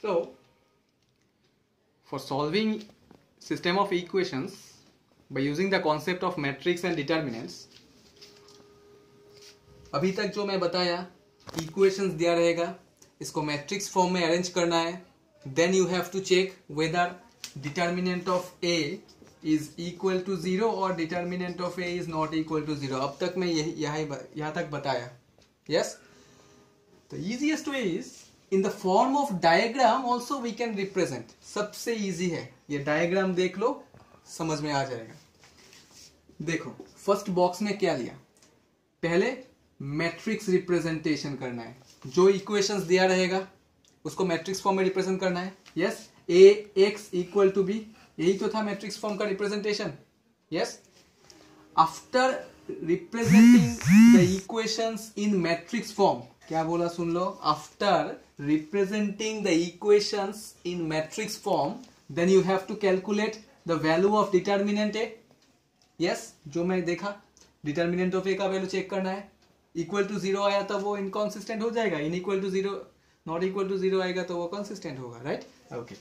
So, for solving system of equations by using the concept of matrix and determinants, अभी तक जो मैं बताया इक्वेशंस दिया रहेगा, इसको मैट्रिक्स फॉर्म में अरेंज करना है. Then you have to check whether determinant of A is equal to 0 और determinant of A is not equal to 0. अब तक मैं यहाँ तक बताया. Yes, the easiest way is in the form of diagram also we can represent. सबसे easy है ये डायग्राम, देख लो समझ में आ जाएगा. देखो फर्स्ट बॉक्स में क्या लिया, पहले मैट्रिक्स रिप्रेजेंटेशन करना है. जो इक्वेशंस दिया रहेगा उसको मैट्रिक्स फॉर्म में रिप्रेजेंट करना है. Yes, A x equal to B, यही तो था मैट्रिक्स फॉर्म का representation. Yes, after representing the equations in matrix form, क्या बोला सुन लो, after representing the equations in matrix form then you have to calculate the value of determinant A. Yes, जो मैं देखा डिटर्मिनेंट ऑफ ए का value check करना है. इक्वल टू 0 आया तो वो इनकॉन्सिस्टेंट हो जाएगा, in equal to 0 not equal to 0 आएगा तो वो कंसिस्टेंट होगा. Right, okay.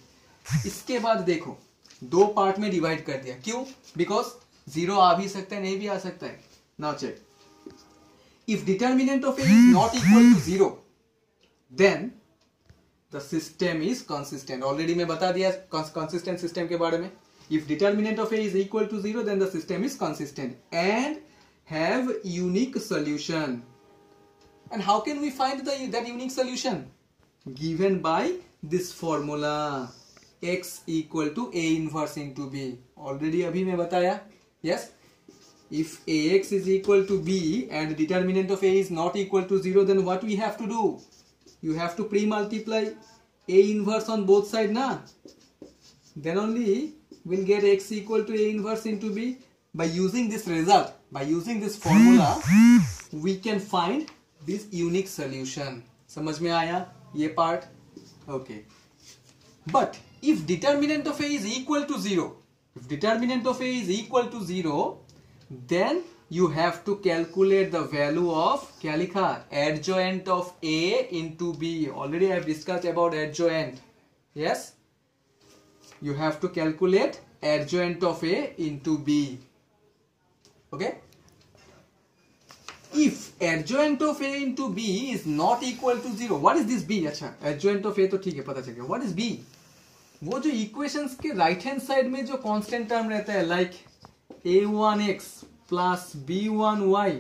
इसके बाद देखो दो पार्ट में डिवाइड कर दिया. क्यों? बिकॉज 0 आ भी सकता है, नहीं भी आ सकता है. Now check, if determinant of A is not equal to 0 then the system is consistent. Already मैं बता दिया कंसिस्टेंट सिस्टम के बारे में. If determinant of A is equal to 0 then the system is consistent and have unique solution. And how can we find that unique solution? Given by this formula, x equal to a inverse into b. Already अभी मैं बताया. Yes, if ax is equal to b and determinant of a is not equal to 0, then what we have to do? You have to pre-multiply a inverse on both sides, na? Then only we'll get x equal to a inverse into b. By using this result, by using this formula, we can find this unique solution. समझ में आया ये part? Okay. But if determinant of a is equal to 0, if determinant of a is equal to 0, then you have to calculate the value of, क्या लिखा, adjoint of a into b. Already I have discussed about adjoint. Yes, you have to calculate adjoint of a into b. Okay, if adjoint of a into b is not equal to 0, what is this b? अच्छा, adjoint of a तो ठीक है, पता चल गया. What is b? वो जो equations के राइट हैंड साइड में जो कांस्टेंट टर्म रहता है, like a1x plus b1y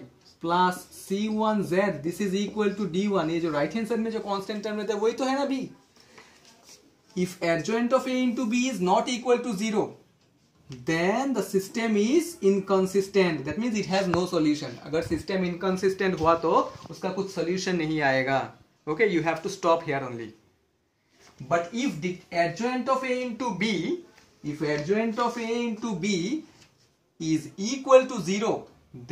plus c1z, this is equal to d1. ये जो राइट हैंड साइड में जो कांस्टेंट टर्म रहता है वही तो है ना b. If adjoint of a into b is not equal to 0, then the system is inconsistent. That means it has no solution. अगर system inconsistent हुआ तो उसका कुछ solution नहीं आएगा. Okay, you have to stop here only. But if the adjoint of a into b, if adjoint of a into b is equal to 0,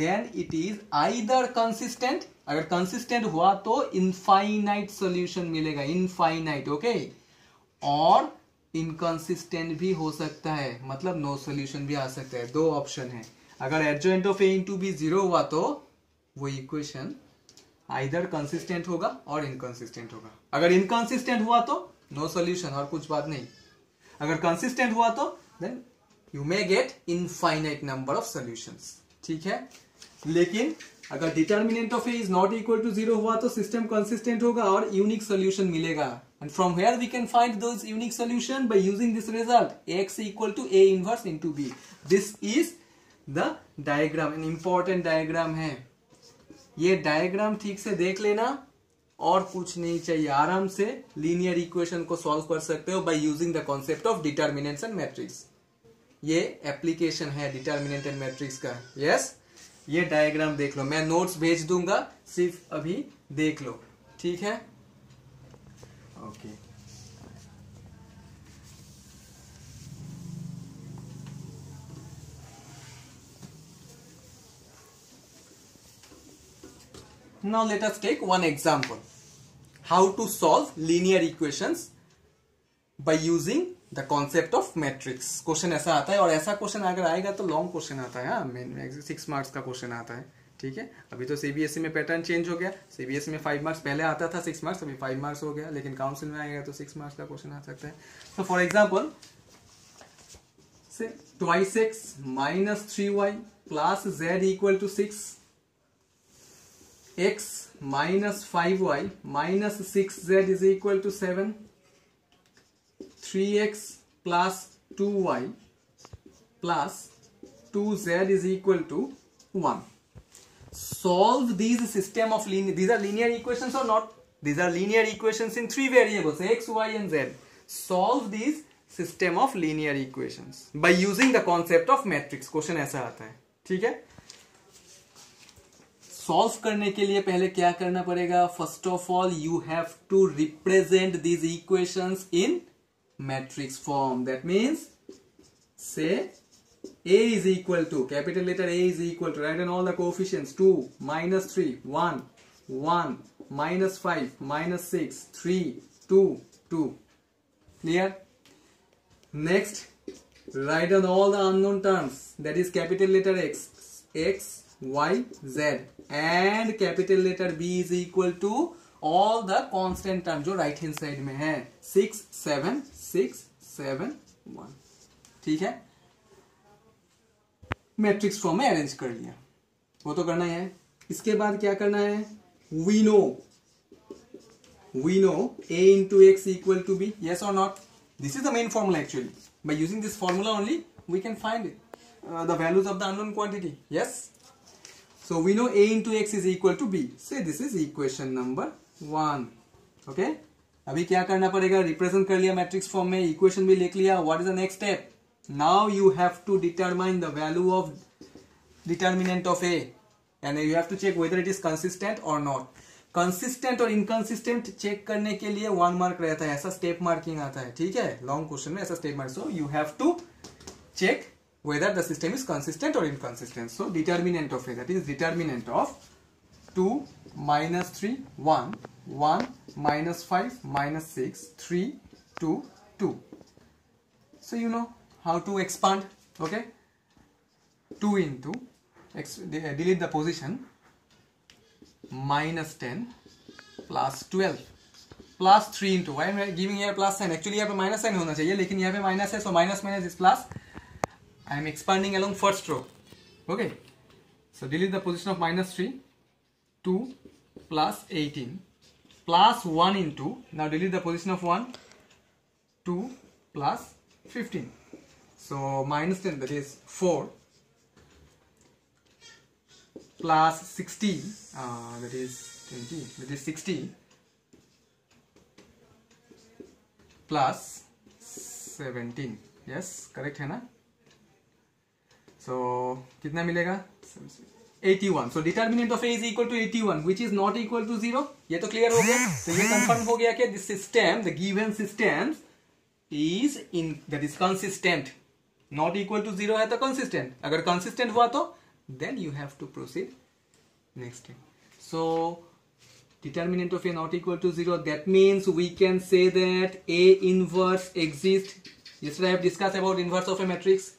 then it is either consistent. अगर consistent हुआ तो infinite solution मिलेगा, infinite. Okay, और inconsistent भी हो सकता है, मतलब नो सोल्यूशन भी आ सकता है. दो ऑप्शन है. अगर adjoint of A into B 0 हुआ तो वो इक्वेशन आइदर कंसिस्टेंट होगा और इनकंसिस्टेंट होगा. अगर इनकंसिस्टेंट हुआ तो नो सोल्यूशन और कुछ बात नहीं. अगर कंसिस्टेंट हुआ तो then you may get infinite number of solutions. ठीक है, लेकिन अगर determinant of A is not equal to 0 हुआ तो सिस्टम कंसिस्टेंट होगा और यूनिक सोल्यूशन मिलेगा. And from where we can find those unique solution? By using this result, x equal to a inverse into b. This is the diagram, an important diagram है. ये diagram ठीक से देख लेना और कुछ नहीं चाहिए. आराम से linear equation को solve कर सकते हो by using the concept of determinants and matrix. ये application है determinant and matrix का. Yes, ये diagram देख लो. मैं notes भेज दूंगा, सिर्फ अभी देख लो. ठीक है? Okay. Now let us take one example. How to solve linear equations by using the concept of matrix. Question ऐसा आता है, और ऐसा क्वेश्चन अगर आएगा तो लॉन्ग क्वेश्चन आता है. हाँ, 6 मार्क्स का क्वेश्चन आता है. ठीक है, अभी तो सीबीएसई में पैटर्न चेंज हो गया, सीबीएसई में 5 मार्क्स पहले आता था 6 मार्क्स, अभी 5 मार्क्स हो गया, लेकिन काउंसिल में आएगा तो 6 मार्क्स का क्वेश्चन आ सकता है। तो फॉर एग्जाम्पल से 2x minus 3y plus z equal to 6, x minus 5y minus 6z is equal to 7, 3x plus 2y plus 2z is equal to 1. Solve these system of linear, these are linear equations or not? These are linear equations in 3 variables, x, y and z. Solve these system of linear equations by using the concept of matrix. Question ऐसा आता है, ठीक है। Solve करने के लिए पहले क्या करना पड़ेगा? First of all you have to represent these equations in matrix form. That means say a is equal to, capital letter A is equal to, write down all the coefficients, 2, minus 3, 1, 1, minus 5, minus 6, 3, 2, 2. Clear? Next, write down all the unknown terms, that is capital letter X, X, Y, Z, and capital letter B is equal to all the constant terms जो right hand side में है, 6, 7, 6, 7, 1. ठीक है, matrix form में arrange कर लिया, वो तो करना ही है। इसके बाद क्या करना है? We know a into x equal to b, yes or not? This is the main formula actually. By using this formula only we can find it, the values of the unknown quantity. Yes, so we know a into x is equal to b. Say this is equation number 1. Okay, अभी क्या करना पड़ेगा? Represent कर लिया matrix form में, equation भी लिख लिया। What is the next step? Now you have to determine the value of determinant of a, and you have to check whether it is consistent or not. Consistent और inconsistent check करने के लिए 1 mark रहता है, ऐसा step marking आता है, ठीक है, लॉन्ग क्वेश्चन में ऐसा step mark. So you have to check whether the system is consistent or inconsistent. So determinant of a, that is determinant of 2 minus 3 1 1 minus 5 minus 6 3 2 2. So you know how to expand. Okay, 2 into delete the position, minus 10 plus 12 plus 3 into, why am I giving here plus sign? Actually यहाँ पे minus sign होना चाहिए, लेकिन यहाँ पे minus है, so minus minus is plus. I am expanding along first row. Okay, so delete the position of minus 3, 2 plus 18 plus 1 into, now delete the position of 1, 2 plus 15. So minus 10, that is 4, plus 16, that is 20, that is 60, plus 17. Yes, correct है ना? So कितना मिलेगा? 81. So determinant of a is equal to 81, which is not equal to 0. ये तो clear हो गया। तो ये confirm हो गया कि this system, the given system is in, that is consistent. Not equal to 0 है तो consistent. अगर consistent हुआ तो then you have to proceed next step. So determinant of a not equal to 0, that means we can say that A inverse exists. Yesterday I have discussed about inverse of a matrix.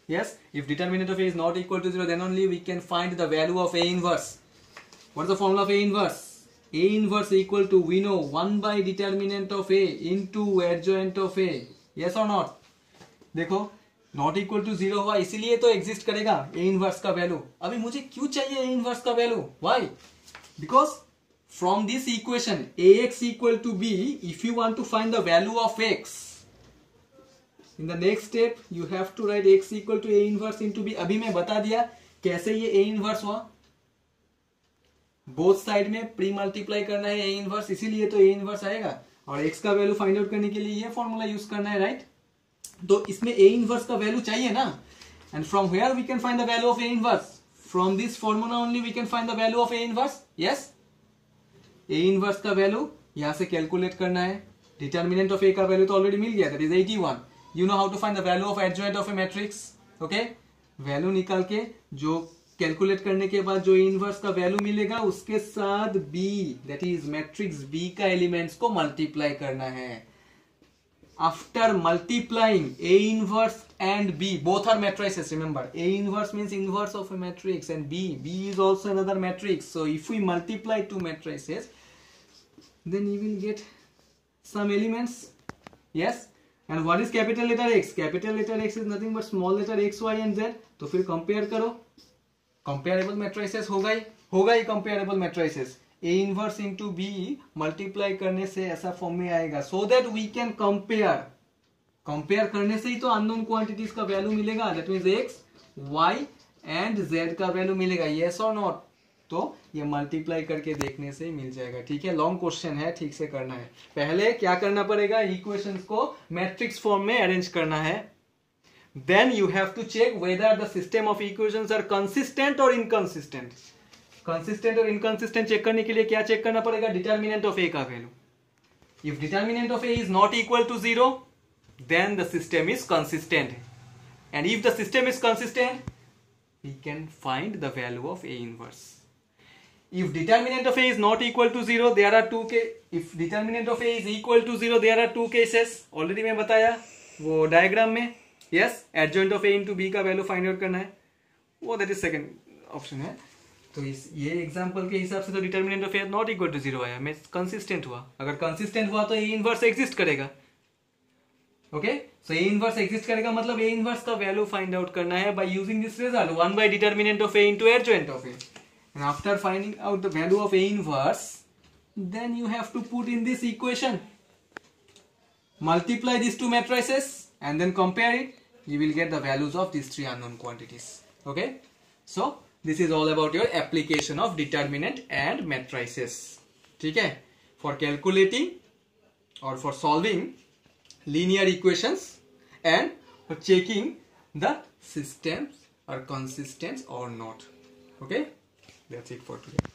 Yes, if determinant of A is not equal to 0, then only we can find the value of A inverse. What is the formula of A inverse? A inverse equal to, we know, 1 by determinant of A into adjoint of A. Yes or not? देखो not equal to 0 हुआ, इसीलिए तो exist करेगा ए inverse का value. अभी मुझे क्यों चाहिए ए इनवर्स का value? Why? Because from this equation A x equal to B, if you want to find the value of x, in the next step you have to write x equal to A inverse into B. अभी मैं बता दिया कैसे ये A inverse हुआ, both side में pre multiply करना है ए इनवर्स, इसीलिए तो ए इनवर्स आएगा। और एक्स का वैल्यू फाइंड आउट करने के लिए ये फॉर्मूला यूज करना है, राइट? तो इसमें ए इनवर्स का वैल्यू चाहिए ना, and from where we can find the value of A inverse? From this formula only we can find the value of A inverse. Yes, A inverse का value यहां से कैलकुलेट करना है। डिटर्मिनेंट ऑफ ए का value तो already मिल गया, that is 81। You know how to find the value of adjoint of A matrix. Okay, value निकाल के जो कैलकुलेट करने के बाद जो इनवर्स का वैल्यू मिलेगा उसके साथ B, that is matrix B का एलिमेंट्स को मल्टीप्लाई करना है। after multiplying A inverse and B, both are matrices, remember A inverse means inverse of a matrix, and B is also another matrix. So if we multiply two matrices, then you will get some elements. Yes, and what is capital letter X? Capital letter X is nothing but small letter X, Y and Z. तो फिर compare करो, comparable matrices होगा ही comparable matrices. A inverse into B multiply करने से ऐसा form में आएगा, so that we can compare करने से ही तो अननोन क्वांटिटीज का वैल्यू मिलेगा. That means X, Y and Z का वैल्यू मिलेगा. यस और नॉट? तो ये मल्टीप्लाई करके देखने से ही मिल जाएगा. ठीक है, लॉन्ग क्वेश्चन है, ठीक से करना है. पहले क्या करना पड़ेगा, इक्वेशंस को मैट्रिक्स फॉर्म में अरेंज करना है. Then you have to check whether the system of equations are consistent और इनकंसिस्टेंट. कंसिस्टेंट और इनकंसिस्टेंट चेक करने के लिए क्या चेक करना पड़ेगा, डिटर्मिनेंट ऑफ ए का value. If determinant of A is not equal to 0, then the system is consistent. And if the system is consistent, we can find the value of A inverse. If determinant of A is not equal to 0, there are two cases. If determinant of A is equal to 0, there are two cases. Already मैं बताया वो diagram में. Yes, adjoint of A into B का value find out करना है, वो that is second option है. तो ये एग्जांपल के हिसाब से तो determinant of A not equal to 0 आया, मैं कंसिस्टेंट हुआ. अगर कंसिस्टेंट हुआ तो A इनवर्स एग्जिस्ट करेगा. Okay, so A inverse exist करेगा मतलब A इनवर्स का वैल्यू फाइंड आउट करना है by using this result 1 by determinant of A into adjoint of A. And after finding out the value of A inverse, then you have to put in this equation, multiply these two matrices and then compare it. You will get the values of these three unknown quantities. Okay, so this is all about your application of determinant and matrices. ठीक है, for calculating or for solving linear equations and for checking the systems are consistent or not. Okay, that's it for today.